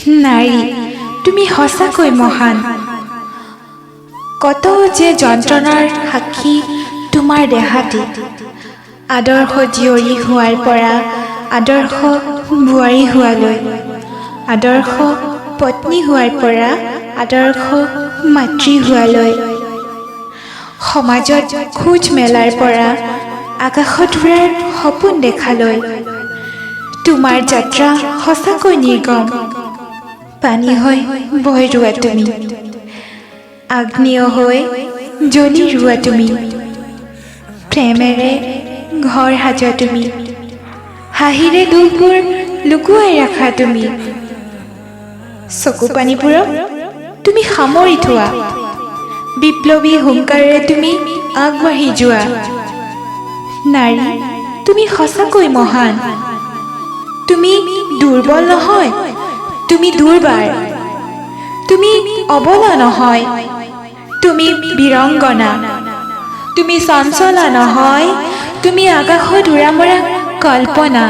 নাৰী, তুমি সঁচাকৈ মহান। কত যে যন্ত্ৰণাৰ সাক্ষী তোমাৰ দেহাতে। আদৰ্শ জীয়ৰী হোৱাৰ পৰা আদৰ্শ বোৱাৰী হোৱালৈ, আদৰ্শ পত্নী হোৱাৰ পৰা আদৰ্শ মাতৃ হোৱালৈ, সমাজত খোজ মেলাৰ পৰা আকাশত উৰাৰ সপোন দেখালৈ। তোমাৰ যাত্ৰা সঁচাকৈ নিৰ্গম, পানী হৈ বৈ ৰোৱা তুমি, আগ্নেয় হৈ জ্বলি ৰোৱা তুমি, প্ৰেমেৰে ঘৰ সাজা তুমি, হাঁহিৰে দুখবোৰ লুকুৱাই ৰাখা তুমি, চকু পানীবোৰক তুমি সামৰি থোৱা, বিপ্লৱী হুংকাৰেৰে তুমি আগবাঢ়ি যোৱা। নাৰী, তুমি সঁচাকৈ মহান। তুমি দুৰ্বল নহয়, তুমি দুৰ্বাৰ। তুমি অবলা নহয়, তুমি বীৰংগনা। তুমি চঞ্চলা নহয়, তুমি আকাশত উৰা মৰা কল্পনা।